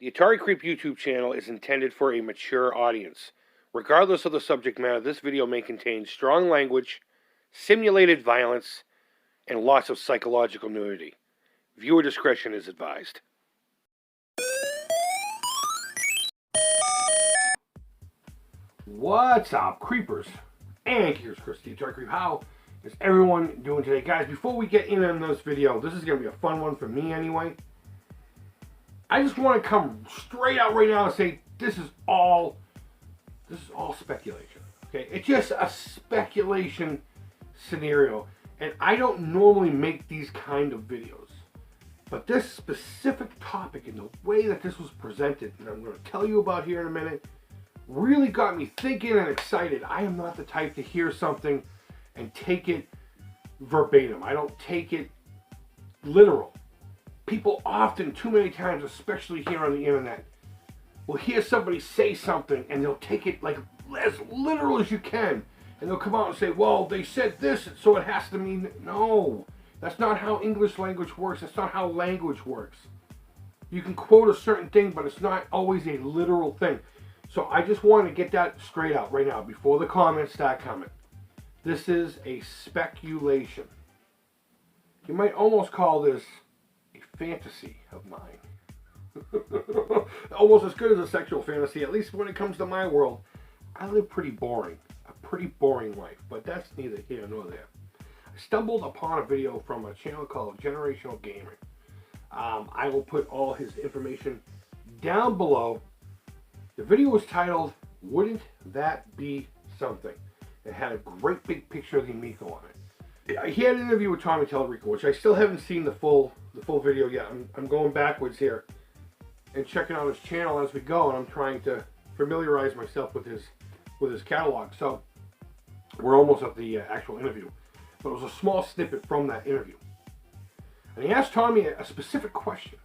The Atari Creep YouTube channel is intended for a mature audience. Regardless of the subject matter, this video may contain strong language, simulated violence, and lots of psychological nudity. Viewer discretion is advised. What's up, creepers? And here's Chris, the Atari Creep. How is everyone doing today? Guys, before we get in on this video, this is going to be a fun one for me anyway. I just want to come straight out right now and say this is all speculation. Okay, it's just a speculation scenario, and I don't normally make these kind of videos, but this specific topic and the way that this was presented, and I'm going to tell you about here in a minute, really got me thinking and excited. I am not the type to hear something and take it verbatim. I don't take it literal. People often, too many times, especially here on the internet, will hear somebody say something and they'll take it like as literal as you can. And they'll come out and say, well, they said this, so it has to mean... No, that's not how English language works. That's not how language works. You can quote a certain thing, but it's not always a literal thing. So I just want to get that straight out right now before the comments start coming. This is a speculation. You might almost call this a fantasy of mine. Almost as good as a sexual fantasy, at least when it comes to my world. I live pretty boring. A pretty boring life, but that's neither here nor there. I stumbled upon a video from a channel called Generational Gaming. I will put all his information down below. The video was titled, Wouldn't That Be Something? It had a great big picture of the Amico on it. He had an interview with Tommy Tallarico, which I still haven't seen the full video yet. I'm going backwards here and checking out his channel as we go, and I'm trying to familiarize myself with his catalog. So we're almost at the actual interview, but it was a small snippet from that interview. And he asked Tommy a specific question.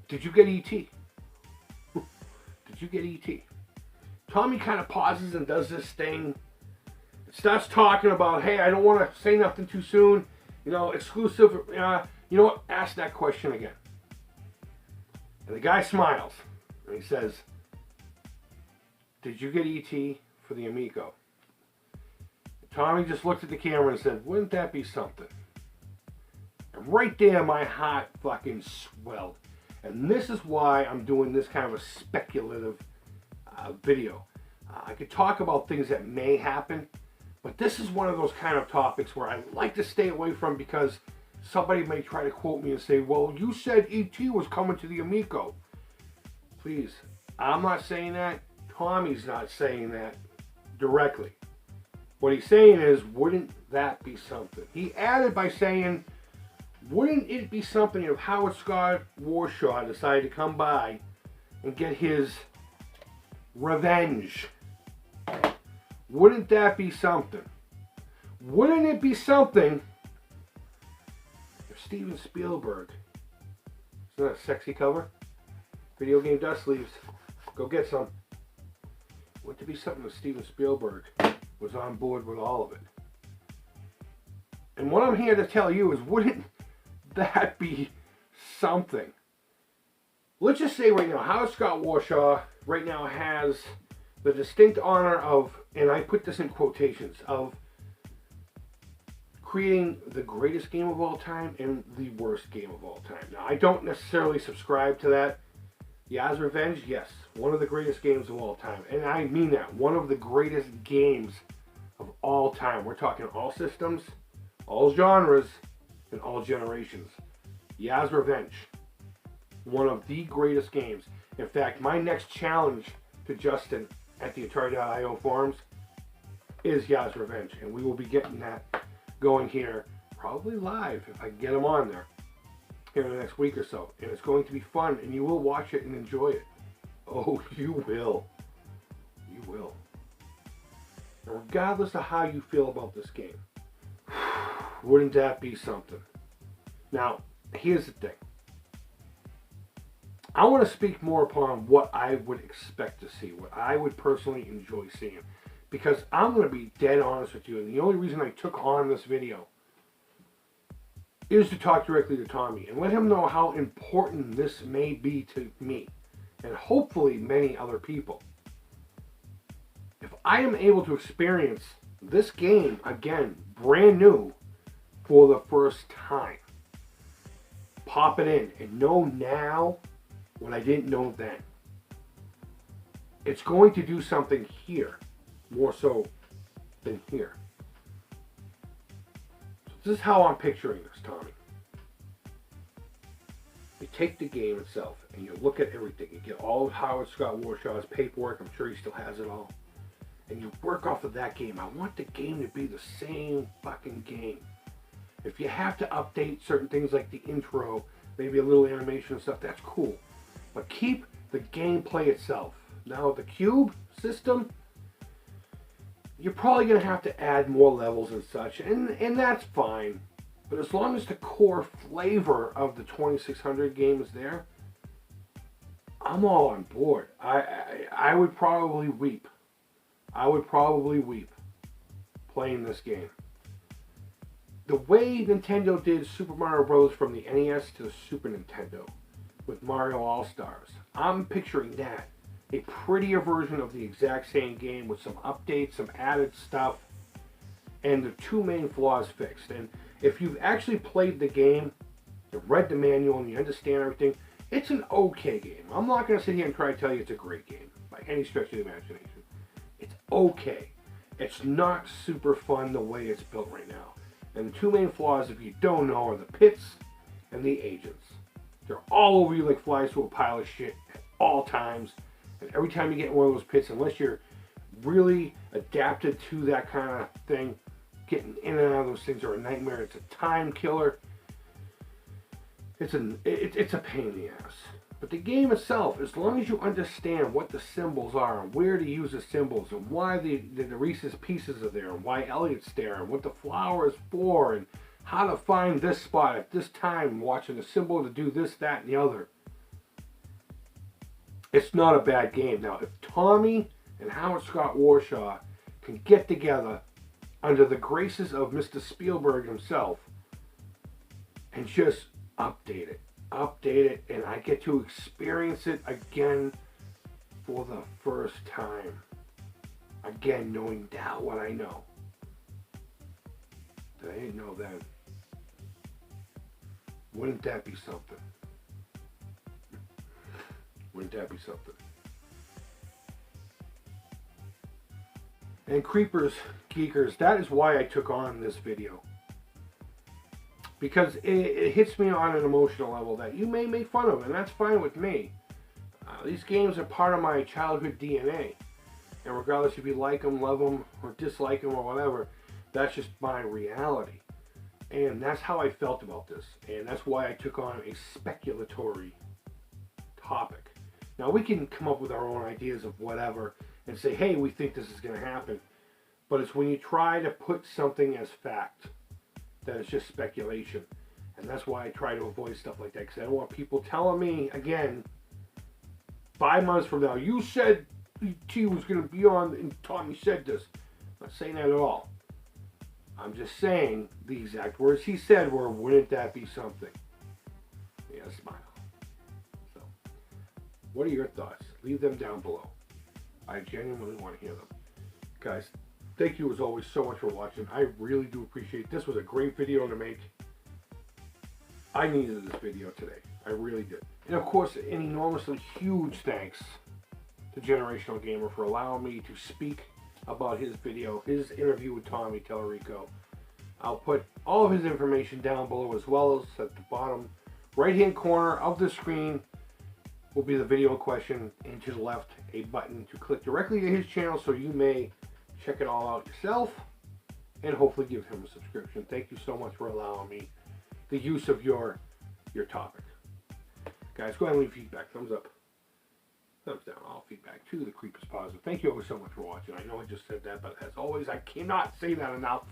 Did you get E.T.? Did you get E.T.? Tommy kind of pauses and does this thing. Starts talking about, hey, I don't want to say nothing too soon. You know, exclusive. You know what? Ask that question again. And the guy smiles. And he says, did you get E.T. for the Amico? Tommy just looked at the camera and said, wouldn't that be something? And right there, my heart fucking swelled. And this is why I'm doing this kind of a speculative video. I could talk about things that may happen, but this is one of those kind of topics where I like to stay away from, because somebody may try to quote me and say, well, you said E.T. was coming to the Amico. Please, I'm not saying that. Tommy's not saying that directly. What he's saying is, wouldn't that be something? He added by saying, wouldn't it be something if Howard Scott Warshaw decided to come by and get his revenge? Wouldn't that be something? Wouldn't it be something if Steven Spielberg, isn't that a sexy cover? Video game dust sleeves. Go get some. Wouldn't it be something if Steven Spielberg was on board with all of it? And what I'm here to tell you is, wouldn't that be something? Let's just say right now, Howard Scott Warshaw right now has the distinct honor of, and I put this in quotations, of creating the greatest game of all time and the worst game of all time. Now, I don't necessarily subscribe to that. Yaz Revenge, yes, one of the greatest games of all time. And I mean that, one of the greatest games of all time. We're talking all systems, all genres, and all generations. Yaz Revenge, one of the greatest games. In fact, my next challenge to Justin at the Atari.io forums is Yaz Revenge, and we will be getting that going here, probably live if I can get him on there here in the next week or so. And it's going to be fun, and you will watch it and enjoy it. Oh, you will. You will. And regardless of how you feel about this game, wouldn't that be something? Now, here's the thing. I want to speak more upon what I would expect to see, what I would personally enjoy seeing. Because I'm going to be dead honest with you, and the only reason I took on this video is to talk directly to Tommy and let him know how important this may be to me and hopefully many other people. If I am able to experience this game again, brand new, for the first time, pop it in and know now what I didn't know then, it's going to do something here more so than here. So this is how I'm picturing this, Tommy. You take the game itself and you look at everything. You get all of Howard Scott Warshaw's paperwork. I'm sure he still has it all. And you work off of that game. I want the game to be the same fucking game. If you have to update certain things like the intro, maybe a little animation and stuff, that's cool. But keep the gameplay itself. Now the cube system, you're probably going to have to add more levels and such, and that's fine. But as long as the core flavor of the 2600 game is there, I'm all on board. I would probably weep. I would probably weep playing this game. The way Nintendo did Super Mario Bros. From the NES to the Super Nintendo with Mario All-Stars, I'm picturing that. A prettier version of the exact same game with some updates, some added stuff, and the two main flaws fixed. And if you've actually played the game, you've read the manual, and you understand everything, it's an okay game. I'm not going to sit here and try to tell you it's a great game by any stretch of the imagination. It's okay. It's not super fun the way it's built right now. And the two main flaws, if you don't know, are the pits and the agents. They're all over you like flies through a pile of shit at all times. And every time you get in one of those pits, unless you're really adapted to that kind of thing, getting in and out of those things are a nightmare. It's a time killer. It's a pain in the ass. But the game itself, as long as you understand what the symbols are and where to use the symbols and why the Reese's Pieces are there and why Elliot's there and what the flower is for and how to find this spot at this time, watching the symbol to do this, that, and the other, it's not a bad game. Now, if Tommy and Howard Scott Warshaw can get together under the graces of Mr. Spielberg himself and just update it, and I get to experience it again for the first time. Again, knowing now what I know that I didn't know then. Wouldn't that be something? Wouldn't that be something? And Creepers, Geekers, that is why I took on this video. Because it hits me on an emotional level that you may make fun of, and that's fine with me. These games are part of my childhood DNA. And regardless if you like them, love them, or dislike them, or whatever, that's just my reality. And that's how I felt about this. And that's why I took on a speculatory topic. Now, we can come up with our own ideas of whatever and say, hey, we think this is going to happen. But it's when you try to put something as fact that it's just speculation. And that's why I try to avoid stuff like that. Because I don't want people telling me, again, 5 months from now, you said E.T. was going to be on and Tommy said this. I'm not saying that at all. I'm just saying the exact words he said were, wouldn't that be something? Yeah, smile. So, what are your thoughts? Leave them down below. I genuinely want to hear them. Guys, thank you as always so much for watching. I really do appreciate it. This was a great video to make. I needed this video today. I really did. And of course, an enormously huge thanks to Generational Gamer for allowing me to speak about his video, his interview with Tommy Tallarico. I'll put all of his information down below, as well as at the bottom right hand corner of the screen will be the video in question, and to the left a button to click directly to his channel so you may check it all out yourself and hopefully give him a subscription. Thank you so much for allowing me the use of your topic. Guys, go ahead and leave feedback. Thumbs up, thumbs down, all feedback to the Creepers Positive. Thank you always so much for watching. I know I just said that, but as always, I cannot say that enough.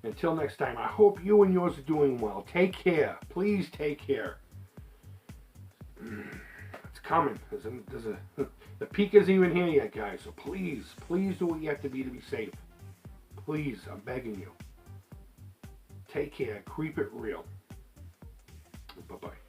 Until next time, I hope you and yours are doing well. Take care. Please take care. It's coming. The peak isn't even here yet, guys. So please do what you have to be safe. Please, I'm begging you. Take care. Keep it real. Bye-bye.